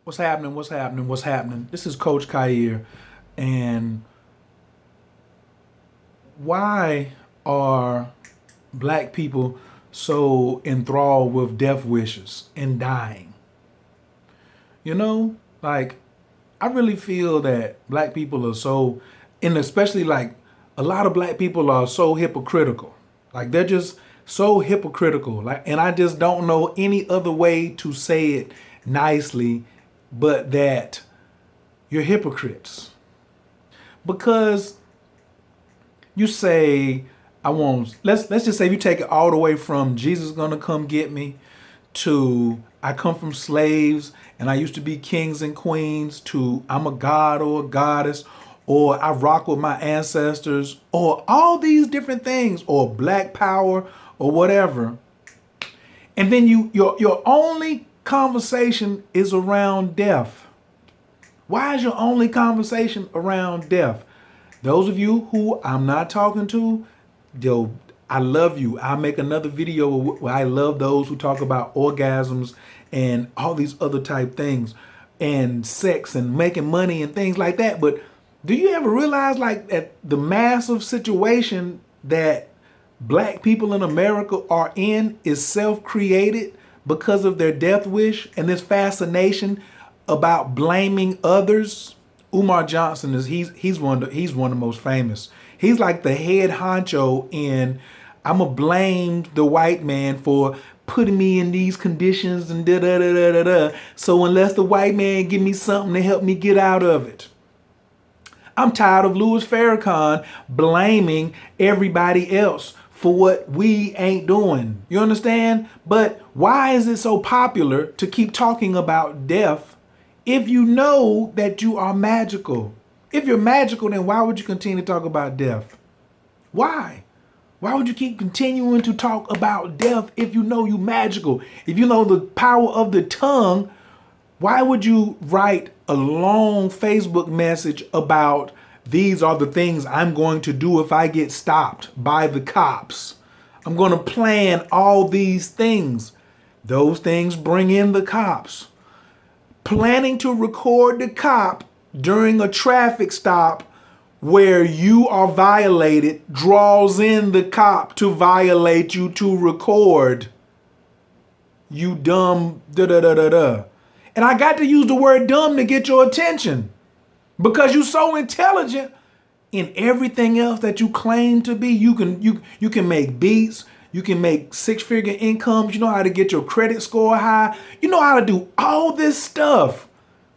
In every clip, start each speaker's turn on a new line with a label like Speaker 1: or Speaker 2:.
Speaker 1: What's happening? What's happening? What's happening? This is Coach Khayr. And why are black people so enthralled with death wishes and dying? You know, like, I really feel that black people are so, and especially like a lot of black people are so hypocritical. Like, they're just so hypocritical. Like, and I just don't know any other way to say it nicely but that you're hypocrites. Because you say, I won't, let's just say you take it all the way from Jesus gonna come get me to I come from slaves and I used to be kings and queens to I'm a god or a goddess or I rock with my ancestors or all these different things or black power or whatever. And then your only conversation is around death. Why is your only conversation around death? Those of you who I'm not talking to, yo, I love you. I'll make another video where I love those who talk about orgasms and all these other type things and sex and making money and things like that. But do you ever realize like that the massive situation that black people in America are in is self-created because of their death wish and this fascination about blaming others? Umar Johnson is he's one of the most famous. He's like the head honcho in I'ma blame the white man for putting me in these conditions and da da da da da da. So unless the white man give me something to help me get out of it. I'm tired of Louis Farrakhan blaming everybody else for what we ain't doing. You understand? But why is it so popular to keep talking about death if you know that you are magical? If you're magical, then why would you continue to talk about death? Why? Why would you keep continuing to talk about death if you know you're magical? If you know the power of the tongue, why would you write a long Facebook message about these are the things I'm going to do if I get stopped by the cops? I'm going to plan all these things. Those things bring in the cops. Planning to record the cop during a traffic stop where you are violated draws in the cop to violate you to record. You dumb da da da da da. And I got to use the word dumb to get your attention because you're so intelligent in everything else that you claim to be. You can make beats, you can make six-figure incomes, you know how to get your credit score high, you know how to do all this stuff,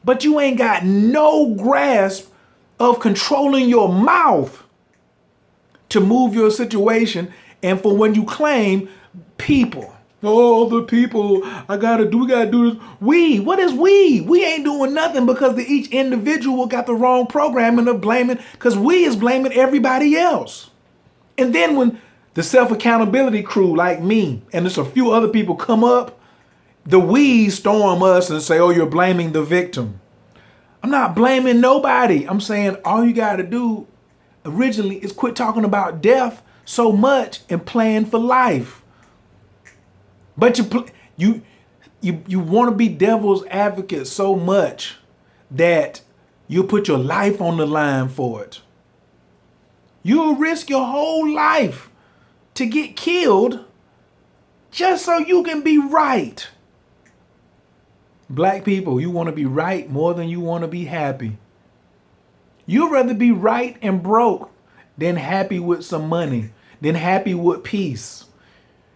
Speaker 1: but you ain't got no grasp of controlling your mouth to move your situation and for when you claim people. Oh, the people, we gotta do this. What is we? We ain't doing nothing because each individual got the wrong programming of blaming, because we is blaming everybody else. And then when the self-accountability crew like me and there's a few other people come up, the we storm us and say, oh, you're blaming the victim. I'm not blaming nobody. I'm saying all you got to do originally is quit talking about death so much and plan for life. But you want to be devil's advocate so much that you put your life on the line for it. You'll risk your whole life to get killed just so you can be right. Black people, you want to be right more than you want to be happy. You'd rather be right and broke than happy with some money, than happy with peace.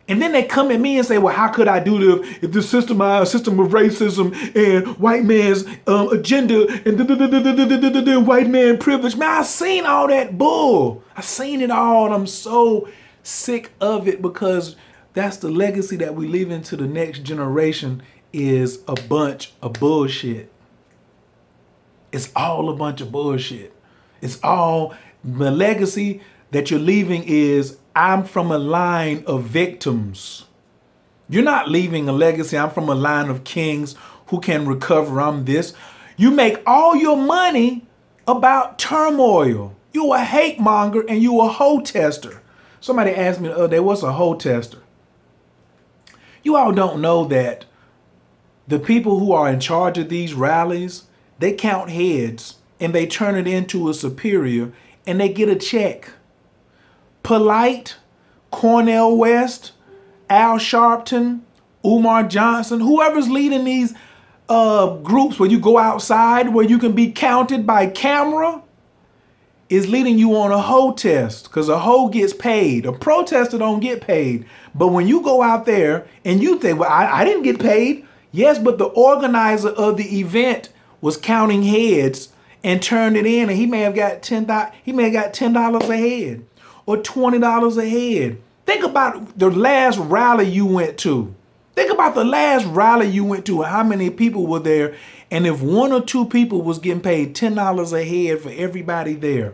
Speaker 1: And then they come at me and say, well, how could I do this if the system of racism and white man's agenda and white man privilege? Man, I seen all that bull. I seen it all, and I'm so sick of it because that's the legacy that we leave into the next generation is a bunch of bullshit. It's all a bunch of bullshit. It's all the legacy that you're leaving is I'm from a line of victims. You're not leaving a legacy. I'm from a line of kings who can recover. I'm this. You make all your money about turmoil. You a hate monger and you a hoe tester. Somebody asked me the other day, what's a hoe tester? You all don't know that The people who are in charge of these rallies, they count heads and they turn it into a superior and they get a check. Polite, Cornel West, Al Sharpton, Umar Johnson, whoever's leading these groups where you go outside, where you can be counted by camera, is leading you on a hoe test, because a hoe gets paid. A protester don't get paid. But when you go out there and you think, well, I didn't get paid. Yes, but the organizer of the event was counting heads and turned it in, and he may have got $10 a head or $20 a head. Think about the last rally you went to. Think about the last rally you went to, how many people were there, and if one or two people was getting paid $10 a head for everybody there.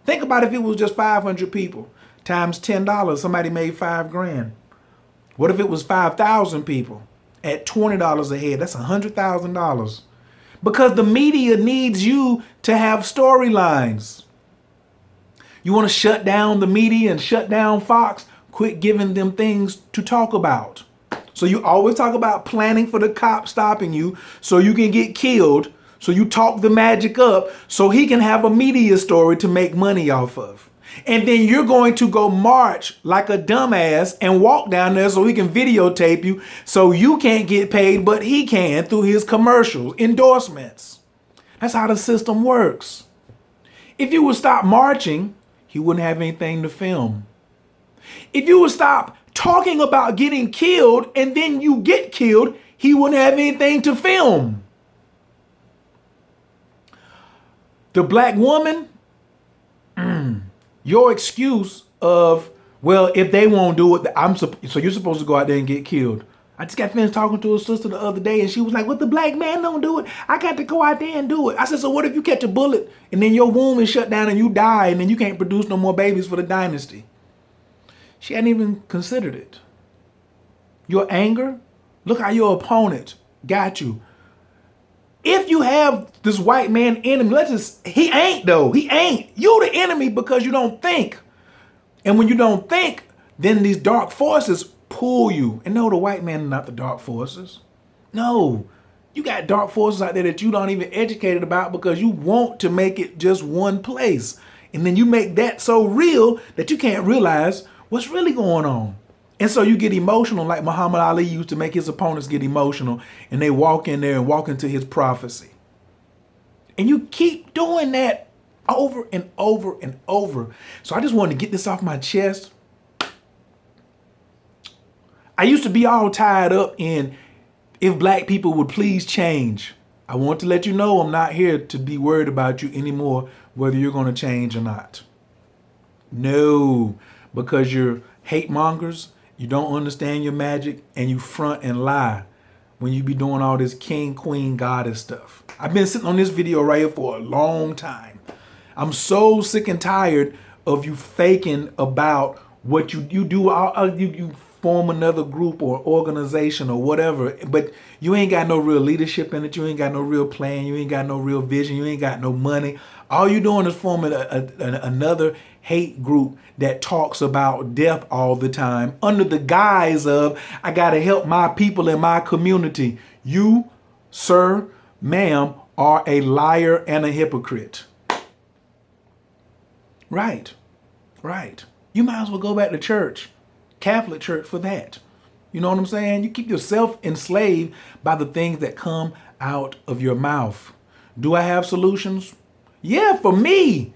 Speaker 1: Think about if it was just 500 people times $10, somebody made $5,000. What if it was 5,000 people at $20 a head? That's $100,000. Because the media needs you to have storylines. You want to shut down the media and shut down Fox? Quit giving them things to talk about. So you always talk about planning for the cop stopping you so you can get killed. So you talk the magic up so he can have a media story to make money off of. And then you're going to go march like a dumbass and walk down there so he can videotape you so you can't get paid, but he can through his commercials, endorsements. That's how the system works. If you would stop marching, he wouldn't have anything to film. If you would stop talking about getting killed and then you get killed, he wouldn't have anything to film. The black woman, your excuse of, well, if they won't do it, so you're supposed to go out there and get killed. I just got finished talking to a sister the other day and she was like, well, the black man don't do it. I got to go out there and do it. I said, so what if you catch a bullet and then your womb is shut down and you die and then you can't produce no more babies for the dynasty? She hadn't even considered it. Your anger, look how your opponent got you. If you have this white man enemy, he ain't though. He ain't. You're the enemy because you don't think. And when you don't think, then these dark forces pull you. And no, the white man is not the dark forces. No, you got dark forces out there that you don't even educated about because you want to make it just one place. And then you make that so real that you can't realize what's really going on. And so you get emotional like Muhammad Ali used to make his opponents get emotional and they walk in there and walk into his prophecy. And you keep doing that over and over and over. So I just wanted to get this off my chest. I used to be all tied up in if black people would please change. I want to let you know I'm not here to be worried about you anymore, whether you're going to change or not. No, because you're hate mongers. You don't understand your magic and you front and lie when you be doing all this king, queen, goddess stuff. I've been sitting on this video right here for a long time. I'm so sick and tired of you faking about what you do. You form another group or organization or whatever, but you ain't got no real leadership in it. You ain't got no real plan. You ain't got no real vision. You ain't got no money. All you doing is forming another hate group that talks about death all the time under the guise of, I got to help my people in my community. You, sir, ma'am, are a liar and a hypocrite. Right. You might as well go back to church, Catholic church, for that. You know what I'm saying? You keep yourself enslaved by the things that come out of your mouth. Do I have solutions? Yeah, for me,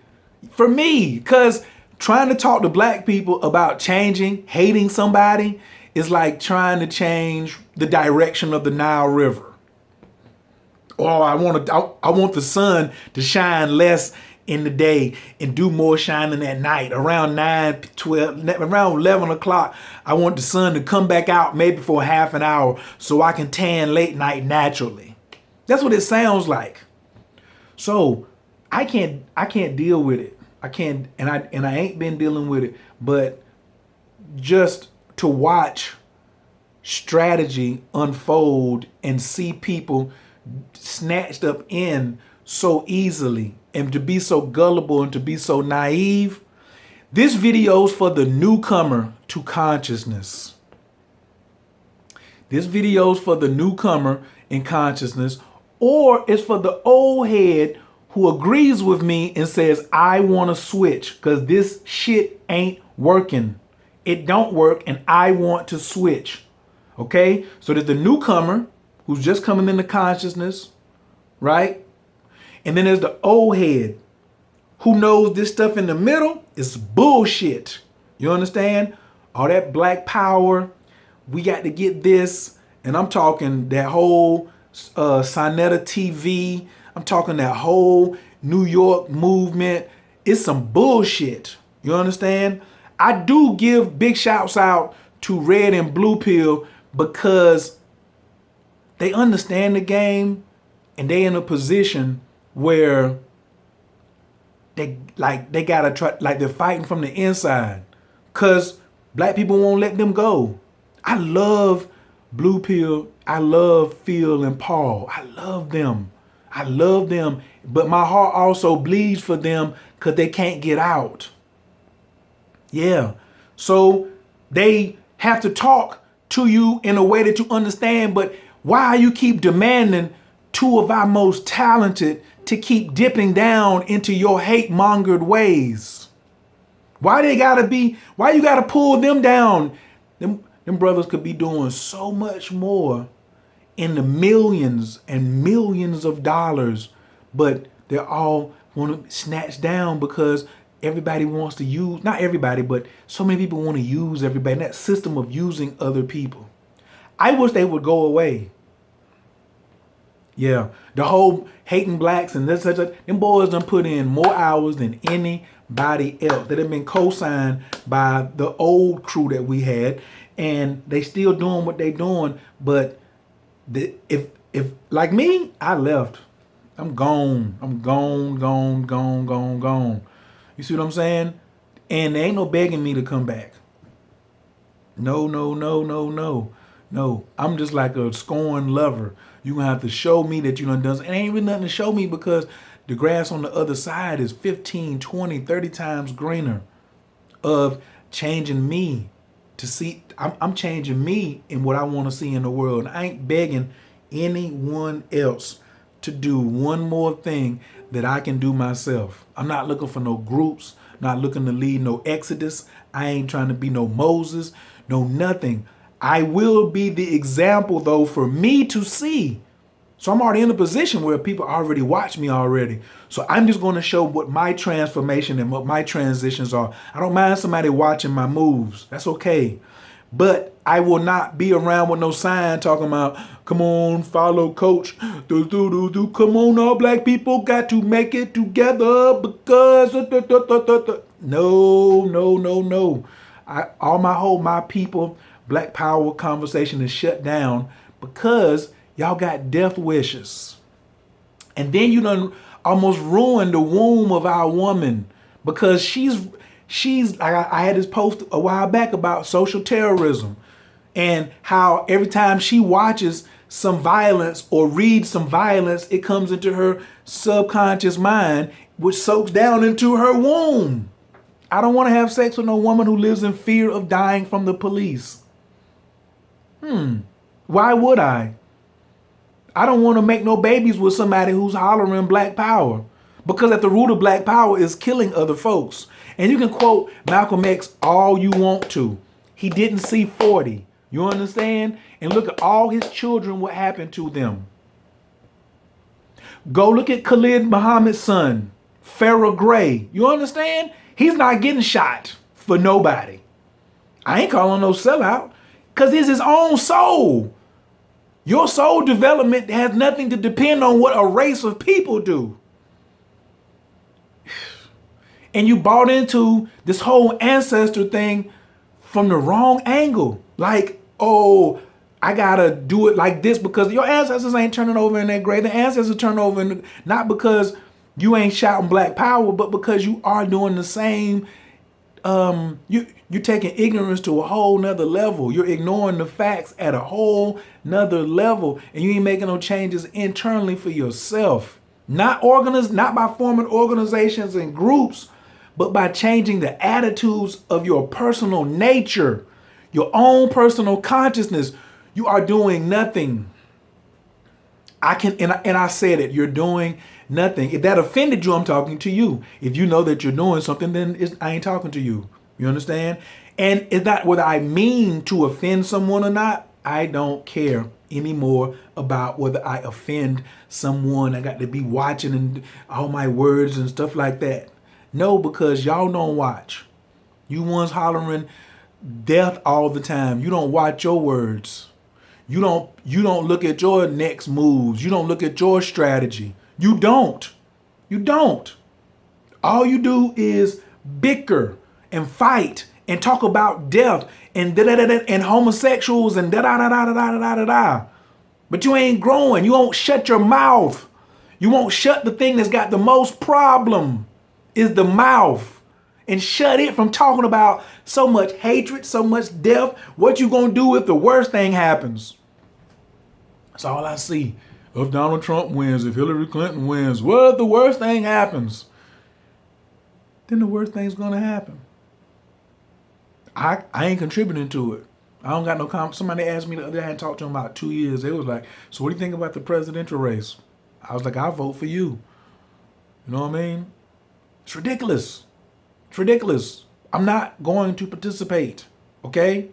Speaker 1: because trying to talk to black people about changing, hating somebody is like trying to change the direction of the Nile River. Or I want the sun to shine less in the day and do more shining at night. Around 9, 12, around 11 o'clock, I want the sun to come back out maybe for half an hour so I can tan late night naturally. That's what it sounds like. So I can't deal with it. I can't, and I ain't been dealing with it, but just to watch strategy unfold and see people snatched up in so easily and to be so gullible and to be so naive. This video's for the newcomer to consciousness. This video's for the newcomer in consciousness, or it's for the old head who agrees with me and says, I want to switch because this shit ain't working. It don't work and I want to switch. Okay? So there's the newcomer who's just coming into consciousness, right? And then there's the old head who knows this stuff in the middle is bullshit. You understand? All that black power, we got to get this. And I'm talking that whole Sonetta TV. I'm talking that whole New York movement. It's some bullshit. You understand? I do give big shouts out to Red and Blue Pill because they understand the game and they in a position where they gotta try, like they're fighting from the inside because black people won't let them go. I love Blue Pill. I love Phil and Paul. I love them. I love them. But my heart also bleeds for them because they can't get out. Yeah. So they have to talk to you in a way that you understand. But why you keep demanding two of our most talented to keep dipping down into your hate-mongered ways? Why you gotta pull them down? Them brothers could be doing so much more in the millions and millions of dollars, but they're all want to snatch down because everybody wants to use, not everybody, but so many people want to use everybody. And that system of using other people, I wish they would go away. Yeah, the whole hating blacks and this, such a, them boys done put in more hours than anybody else that have been co-signed by the old crew that we had, and they still doing what they doing. But if like me, I left. I'm gone. I'm gone. You see what I'm saying? And there ain't no begging me to come back. No. I'm just like a scorned lover. You're going to have to show me that you done done something. It ain't really nothing to show me because the grass on the other side is 15, 20, 30 times greener of changing me to see. I'm changing me in what I want to see in the world. I ain't begging anyone else to do one more thing that I can do myself. I'm not looking for no groups, not looking to lead no Exodus. I ain't trying to be no Moses, no nothing. I will be the example, though, for me to see. So I'm already in a position where people already watch me already. So I'm just going to show what my transformation and what my transitions are. I don't mind somebody watching my moves. That's okay. But I will not be around with no sign talking about, come on, follow coach. Come on, all black people got to make it together because. No. My people, Black Power conversation is shut down because y'all got death wishes. And then you done almost ruined the womb of our woman because she's I had this post a while back about social terrorism and how every time she watches some violence or reads some violence, it comes into her subconscious mind, which soaks down into her womb. I don't want to have sex with no woman who lives in fear of dying from the police. Why would I? I don't want to make no babies with somebody who's hollering black power, because at the root of black power is killing other folks. And you can quote Malcolm X all you want to. He didn't see 40. You understand? And look at all his children, what happened to them. Go look at Khalid Muhammad's son, Farrah Gray. You understand? He's not getting shot for nobody. I ain't calling no sellout because it's his own soul. Your soul development has nothing to depend on what a race of people do. And you bought into this whole ancestor thing from the wrong angle. Like, oh, I gotta do it like this because your ancestors ain't turning over in their grave. The ancestors turn over not because you ain't shouting black power, but because you are doing the same. You're taking ignorance to a whole nother level. You're ignoring the facts at a whole nother level, and you ain't making no changes internally for yourself. Not by forming organizations and groups, but by changing the attitudes of your personal nature, your own personal consciousness. You are doing nothing. I can, and I said it, you're doing nothing. If that offended you, I'm talking to you. If you know that you're doing something, then I ain't talking to you. You understand? And it's not whether I mean to offend someone or not. I don't care anymore about whether I offend someone. I got to be watching and all my words and stuff like that. No, because y'all don't watch. You ones hollering death all the time. You don't watch your words. You don't look at your next moves. You don't look at your strategy. You don't. You don't. All you do is bicker and fight and talk about death and and homosexuals and da da da da da da da da. But you ain't growing. You won't shut your mouth. You won't shut the thing that's got the most problem is the mouth. And shut it from talking about so much hatred, so much death. What you gonna do if the worst thing happens? That's all I see. If Donald Trump wins, if Hillary Clinton wins, what if the worst thing happens? Then the worst thing's gonna happen. I ain't contributing to it. I don't got no comment. Somebody asked me the other day, I hadn't talked to them about 2 years. They was like, so what do you think about the presidential race? I was like, I'll vote for you. You know what I mean? It's ridiculous. It's ridiculous. I'm not going to participate. Okay?